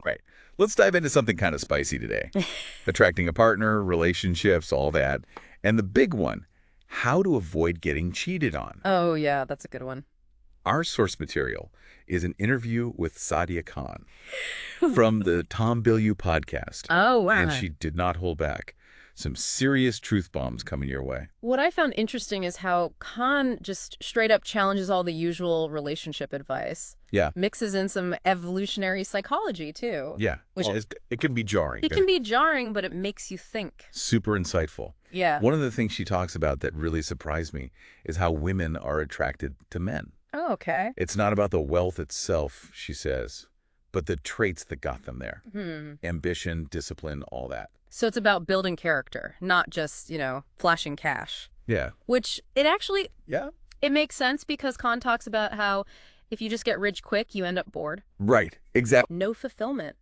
Right. Let's dive into something kind of spicy today. Attracting a partner, relationships, all that. And the big one, how to avoid getting cheated on. Oh, yeah, that's a good one. Our source material is an interview with Sadia Khan from the Tom Bilyeu podcast. Oh, And wow. she did not hold back. Some serious truth bombs coming your way. What I found interesting is how Khan just straight up challenges all the usual relationship advice, Yeah. mixes in some evolutionary psychology, too. Yeah. Which It can be jarring. it can be jarring, but it makes you think. Super insightful. Yeah. One of the things she talks about that really surprised me is how women are attracted to men. Oh, okay. It's not about the wealth itself, she says, but the traits that got them there. Ambition, discipline, all that. So it's about building character, not just, flashing cash. Yeah. Which it actually, Yeah. it makes sense because Khan talks about how if you just get rich quick, you end up bored. Right. Exactly. No fulfillment.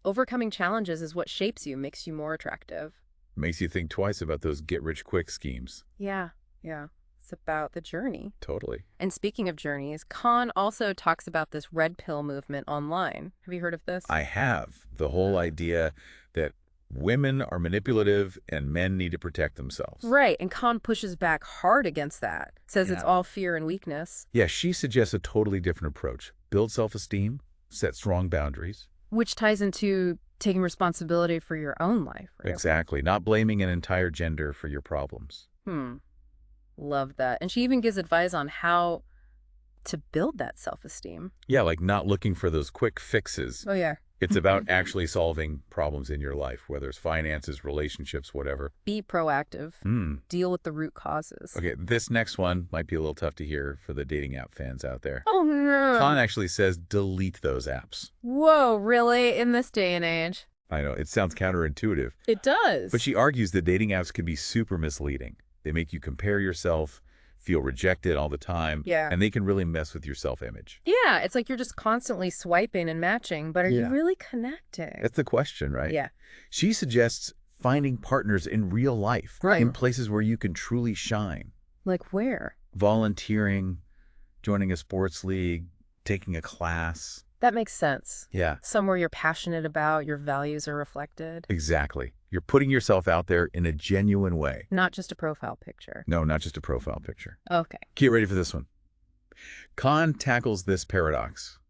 Overcoming challenges is what shapes you, makes you more attractive. Makes you think twice about those get-rich-quick schemes. Yeah. It's about the journey. Totally. And speaking of journeys, Khan also talks about this red pill movement online. Have you heard of this? I have the whole idea that women are manipulative and men need to protect themselves. Right, and Khan pushes back hard against that. Says it's Yeah. all fear and weakness. Yeah, she suggests a totally different approach. Build self-esteem, set strong boundaries. Which ties into taking responsibility for your own life. Right? Exactly. Not blaming an entire gender for your problems. Love that. And she even gives advice on how to build that self-esteem. Yeah, like not looking for those quick fixes. Oh, yeah. It's about actually solving problems in your life, whether it's finances, relationships, whatever. Be proactive. Hmm. Deal with the root causes. Okay, this next one might be a little tough to hear for the dating app fans out there. Oh, no. Khan actually says delete those apps. Whoa, really? In this day and age? I know, it sounds counterintuitive, It does. but she argues that dating apps can be super misleading. They make you compare yourself, feel rejected all the time, Yeah. and they can really mess with your self-image. Yeah, it's like you're just constantly swiping and matching, but are you Yeah. really connecting? That's the question, right? Yeah. She suggests finding partners in real life, Right. in places where you can truly shine. Like where? Volunteering, joining a sports league, taking a class. That makes sense. Yeah, Somewhere you're passionate about, your values are reflected. exactly. You're putting yourself out there in a genuine way. Not just a profile picture. No, not just a profile picture. Okay. Get ready for this one. Khan tackles this paradox.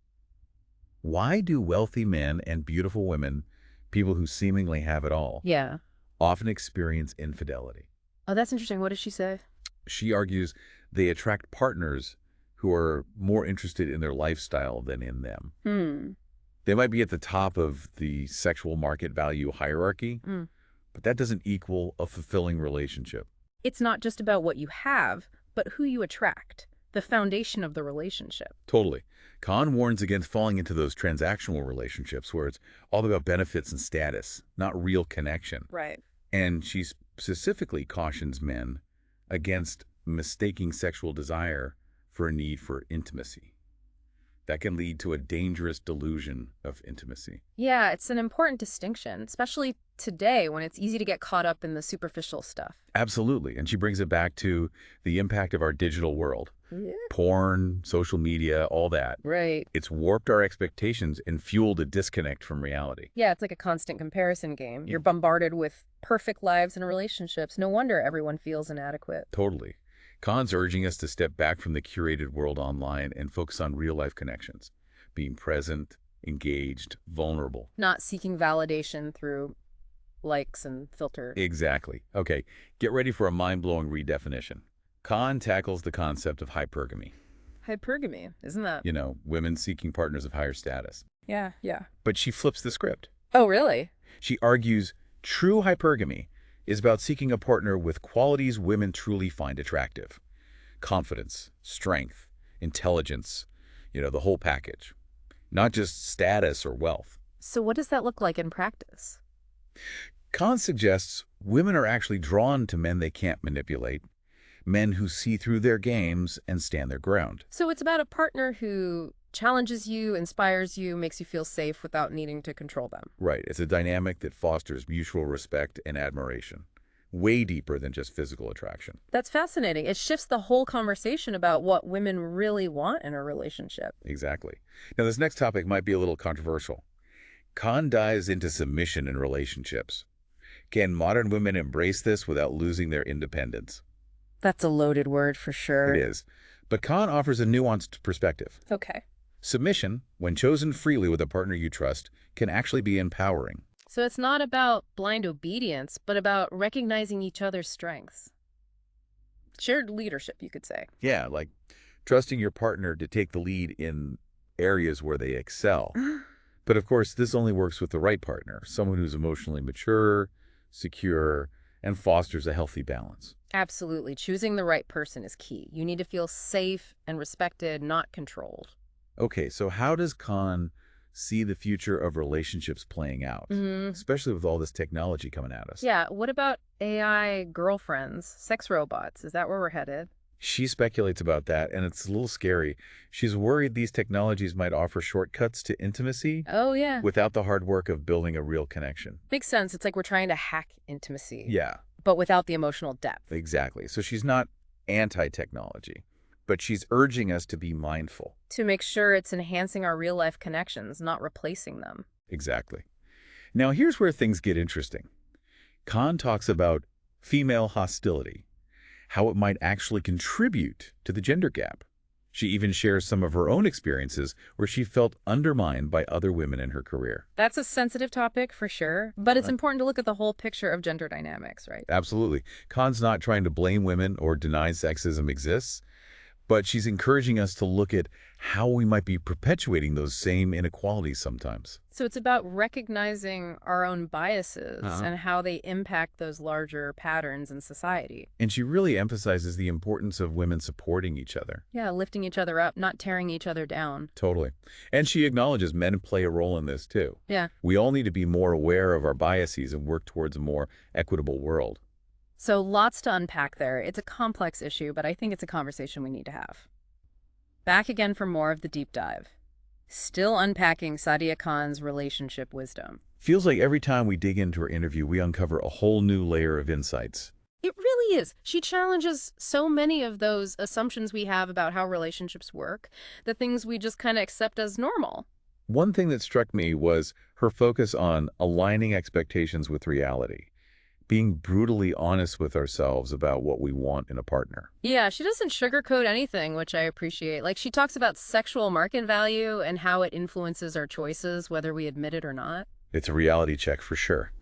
Why do wealthy men and beautiful women, people who seemingly have it all, Yeah. often experience infidelity? Oh, that's interesting. What did she say? She argues they attract partners who are more interested in their lifestyle than in them. They might be at the top of the sexual market value hierarchy, but that doesn't equal a fulfilling relationship. It's not just about what you have, but who you attract. The foundation of the relationship. Totally. Khan warns against falling into those transactional relationships where it's all about benefits and status, not real connection. Right. And she specifically cautions men against mistaking sexual desire for a need for intimacy. That can lead to a dangerous delusion of intimacy. Yeah, it's an important distinction, especially today when it's easy to get caught up in the superficial stuff. Absolutely. And she brings it back to the impact of our digital world. Yeah. Porn, social media, all that. Right. It's warped our expectations and fueled a disconnect from reality. Yeah, it's like a constant comparison game. You're bombarded with perfect lives and relationships. No wonder everyone feels inadequate. Totally. Khan's urging us to step back from the curated world online and focus on real-life connections, being present, engaged, vulnerable. Not seeking validation through likes and filters. Exactly. Okay, get ready for a mind-blowing redefinition. Khan tackles the concept of hypergamy. Hypergamy, isn't that? You know, women seeking partners of higher status. Yeah. But she flips the script. Oh, really? She argues true hypergamy is about seeking a partner with qualities women truly find attractive. Confidence, strength, intelligence, the whole package. Not just status or wealth. So what does that look like in practice? Khan suggests women are actually drawn to men they can't manipulate, men who see through their games and stand their ground. So it's about a partner who challenges you, inspires you, makes you feel safe without needing to control them. Right. It's a dynamic that fosters mutual respect and admiration, way deeper than just physical attraction. That's fascinating. It shifts the whole conversation about what women really want in a relationship. Exactly. Now, this next topic might be a little controversial. Khan dives into submission in relationships. Can modern women embrace this without losing their independence? That's a loaded word for It sure. is. But Khan offers a nuanced perspective. Okay. Submission, when chosen freely with a partner you trust, can actually be empowering. So it's not about blind obedience, but about recognizing each other's strengths. Shared leadership, you could say. Yeah, like trusting your partner to take the lead in areas where they excel. But of course, this only works with the right partner, someone who's emotionally mature, secure, and fosters a healthy balance. Absolutely. Choosing the right person is key. You need to feel safe and respected, not controlled. Okay, so how does Khan see the future of relationships playing out, especially with all this technology coming at us? Yeah, what about AI girlfriends, sex robots? Is that where we're headed? She speculates about that, and it's a little scary. She's worried these technologies might offer shortcuts to intimacy Oh, yeah. without the hard work of building a real connection. Makes sense. It's like we're trying to hack intimacy, Yeah, but without the emotional depth. exactly. So she's not anti-technology, but she's urging us to be mindful. To make sure it's enhancing our real life connections, not replacing them. Exactly. Now, here's where things get interesting. Khan talks about female hostility, how it might actually contribute to the gender gap. She even shares some of her own experiences where she felt undermined by other women in her career. That's a sensitive topic for sure, but it's important to look at the whole picture of gender dynamics, right? Absolutely. Khan's not trying to blame women or deny sexism exists, but she's encouraging us to look at how we might be perpetuating those same inequalities sometimes. So it's about recognizing our own biases and how they impact those larger patterns in society. And she really emphasizes the importance of women supporting each other. Yeah, lifting each other up, not tearing each other down. Totally. And she acknowledges men play a role in this too. Yeah. We all need to be more aware of our biases and work towards a more equitable world. So lots to unpack there. It's a complex issue, but I think it's a conversation we need to have. Back again for more of the deep dive. Still unpacking Sadia Khan's relationship wisdom. Feels like every time we dig into her interview, we uncover a whole new layer of insights. It really is. She challenges so many of those assumptions we have about how relationships work, the things we just kind of accept as normal. One thing that struck me was her focus on aligning expectations with reality, being brutally honest with ourselves about what we want in a partner. Yeah, she doesn't sugarcoat anything, which I appreciate. Like, she talks about sexual market value and how it influences our choices, whether we admit it or not. It's a reality check for sure.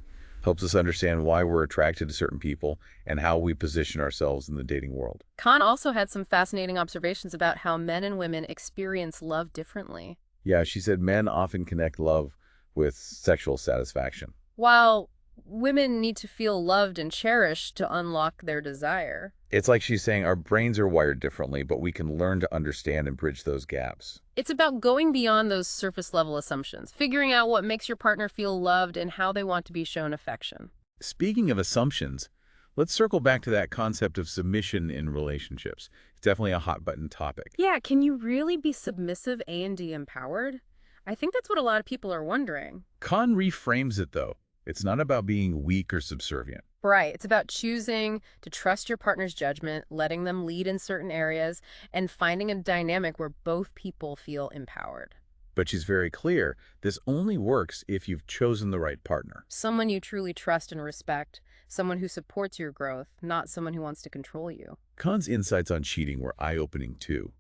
Helps us understand why we're attracted to certain people and how we position ourselves in the dating world. Khan also had some fascinating observations about how men and women experience love differently. Yeah, she said men often connect love with sexual satisfaction. While women need to feel loved and cherished to unlock their desire. It's like she's saying our brains are wired differently, but we can learn to understand and bridge those gaps. It's about going beyond those surface level assumptions, figuring out what makes your partner feel loved and how they want to be shown affection. Speaking of assumptions, let's circle back to that concept of submission in relationships. It's definitely a hot button topic. Yeah, can you really be submissive and empowered? I think that's what a lot of people are wondering. Khan reframes it though. It's not about being weak or subservient. Right. It's about choosing to trust your partner's judgment, letting them lead in certain areas, and finding a dynamic where both people feel empowered. But she's very clear, this only works if you've chosen the right partner. Someone you truly trust and respect, someone who supports your growth, not someone who wants to control you. Khan's insights on cheating were eye-opening too.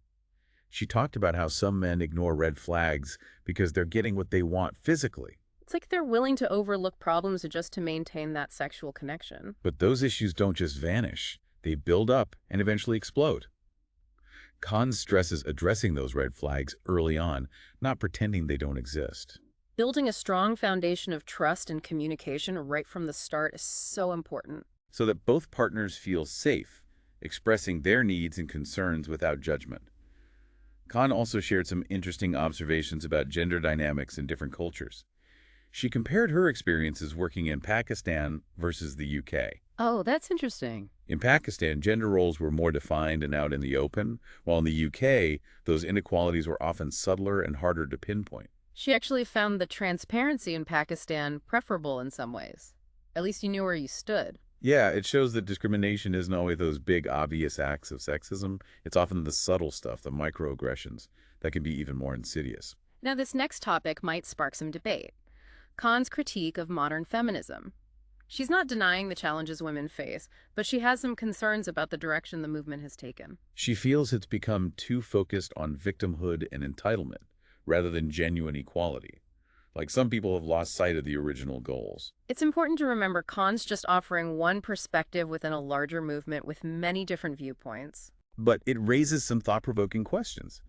She talked about how some men ignore red flags because they're getting what they want physically. It's like they're willing to overlook problems just to maintain that sexual connection. But those issues don't just vanish. They build up and eventually explode. Khan stresses addressing those red flags early on, not pretending they don't exist. Building a strong foundation of trust and communication right from the start is so important. So that both partners feel safe, expressing their needs and concerns without judgment. Khan also shared some interesting observations about gender dynamics in different cultures. She compared her experiences working in Pakistan versus the UK. Oh, that's interesting. In Pakistan, gender roles were more defined and out in the open, while in the UK, those inequalities were often subtler and harder to pinpoint. She actually found the transparency in Pakistan preferable in some ways. At least you knew where you stood. Yeah, it shows that discrimination isn't always those big, obvious acts of sexism. It's often the subtle stuff, the microaggressions, that can be even more insidious. Now, this next topic might spark some debate. Khan's critique of modern feminism. She's not denying the challenges women face, but she has some concerns about the direction the movement has taken. She feels it's become too focused on victimhood and entitlement rather than genuine equality. Like some people have lost sight of the original goals. It's important to remember Khan's just offering one perspective within a larger movement with many different viewpoints. But it raises some thought-provoking questions.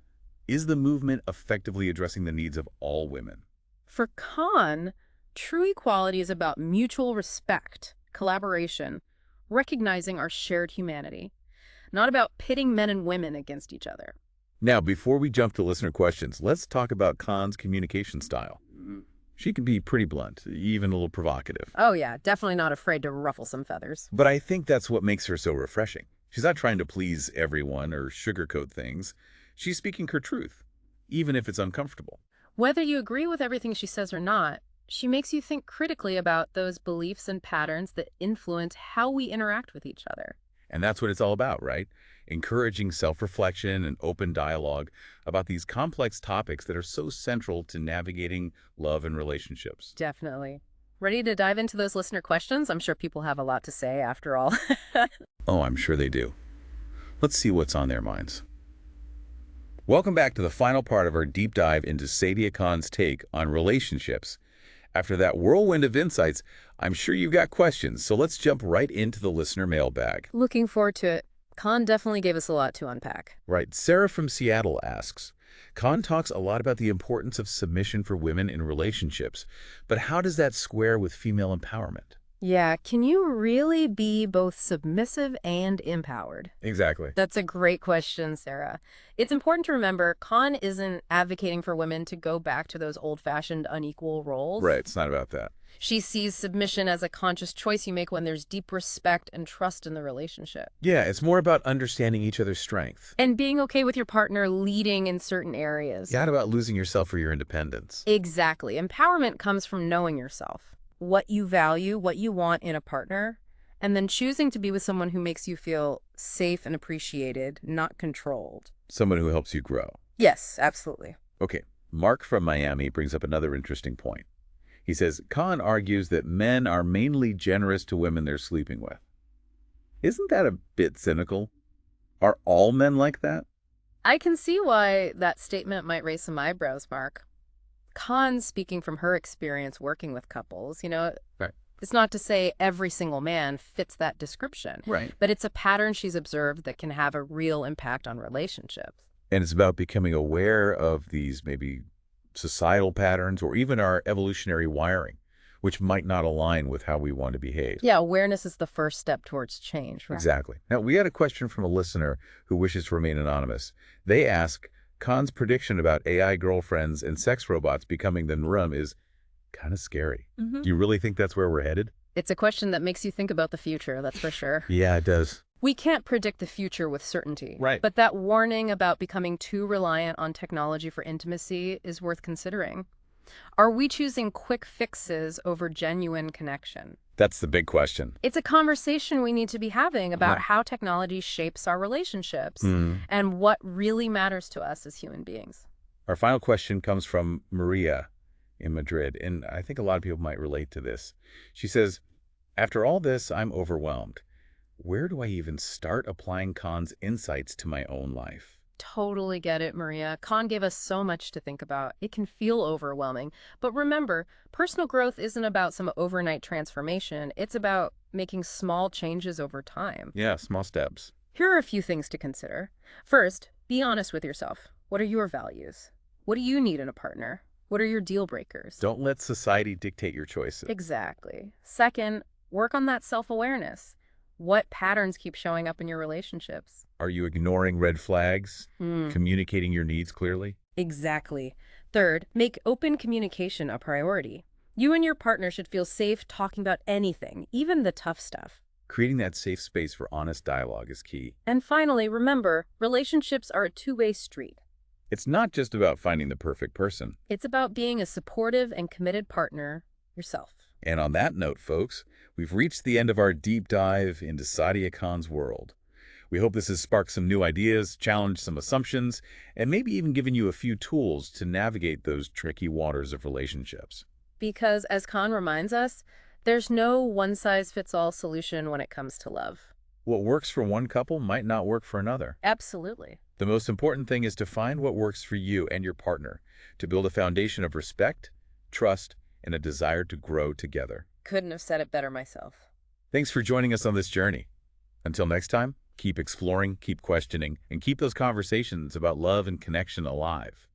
Is the movement effectively addressing the needs of all women? For Khan, true equality is about mutual respect, collaboration, recognizing our shared humanity, not about pitting men and women against each other. Now, before we jump to listener questions, let's talk about Khan's communication style. She can be pretty blunt, even a little provocative. Oh yeah, definitely not afraid to ruffle some feathers. But I think that's what makes her so refreshing. She's not trying to please everyone or sugarcoat things. She's speaking her truth, even if it's uncomfortable. Whether you agree with everything she says or not, she makes you think critically about those beliefs and patterns that influence how we interact with each other. And that's what it's all about, right? Encouraging self-reflection and open dialogue about these complex topics that are so central to navigating love and relationships. Definitely. Ready to dive into those listener questions? I'm sure people have a lot to say after all. Oh, I'm sure they do. Let's see what's on their minds. Welcome back to the final part of our deep dive into Sadia Khan's take on relationships. After that whirlwind of insights, I'm sure you've got questions, so let's jump right into the listener mailbag. Looking forward to it. Khan definitely gave us a lot to unpack. Right, Sarah from Seattle asks, Khan talks a lot about the importance of submission for women in relationships, but how does that square with female empowerment? Yeah, can you really be both submissive and empowered? Exactly. That's a great question, Sarah. It's important to remember Khan isn't advocating for women to go back to those old-fashioned unequal roles. Right, it's not about that. She sees submission as a conscious choice you make when there's deep respect and trust in the relationship. Yeah, it's more about understanding each other's strength. And being okay with your partner leading in certain areas. Not about losing yourself for your independence. Exactly. Empowerment comes from knowing yourself, what you value, what you want in a partner, and then choosing to be with someone who makes you feel safe and appreciated, not controlled. Someone who helps you grow. Yes, absolutely. Okay, Mark from Miami brings up another interesting point. He says, Khan argues that men are mainly generous to women they're sleeping with. Isn't that a bit cynical? Are all men like that? I can see why that statement might raise some eyebrows, Mark. Khan's speaking from her experience working with couples, Right. It's not to say every single man fits that description. Right. But it's a pattern she's observed that can have a real impact on relationships. And it's about becoming aware of these maybe societal patterns or even our evolutionary wiring, which might not align with how we want to behave. Yeah, awareness is the first step towards change. Right? Exactly. Now, we had a question from a listener who wishes to remain anonymous. They ask, Khan's prediction about AI girlfriends and sex robots becoming the norm is kind of scary. Do you really think that's where we're headed? It's a question that makes you think about the future, that's for sure. Yeah, it does. We can't predict the future with certainty. Right. But that warning about becoming too reliant on technology for intimacy is worth considering. Are we choosing quick fixes over genuine connection? That's the big question. It's a conversation we need to be having about how technology shapes our relationships and what really matters to us as human beings. Our final question comes from Maria in Madrid, and I think a lot of people might relate to this. She says, after all this, I'm overwhelmed. Where do I even start applying Khan's insights to my own life? Totally get it, Maria. Khan gave us so much to think about. It can feel overwhelming. But remember, personal growth isn't about some overnight transformation. It's about making small changes over time. Yeah, small steps. Here are a few things to consider. First, be honest with yourself. What are your values? What do you need in a partner? What are your deal breakers? Don't let society dictate your choices. Exactly. Second, work on that self-awareness. What patterns keep showing up in your relationships? Are you ignoring red flags? Communicating your needs clearly? Exactly. Third, make open communication a priority. You and your partner should feel safe talking about anything, even the tough stuff. Creating that safe space for honest dialogue is key. And finally, remember, relationships are a two-way street. It's not just about finding the perfect person. It's about being a supportive and committed partner yourself. And on that note, folks, we've reached the end of our deep dive into Sadia Khan's world. We hope this has sparked some new ideas, challenged some assumptions, and maybe even given you a few tools to navigate those tricky waters of relationships. because, as Khan reminds us, there's no one-size-fits-all solution when it comes to love. What works for one couple might not work for another. Absolutely. The most important thing is to find what works for you and your partner, to build a foundation of respect, trust, and a desire to grow together. Couldn't have said it better myself. Thanks for joining us on this journey. Until next time, keep exploring, keep questioning, and keep those conversations about love and connection alive.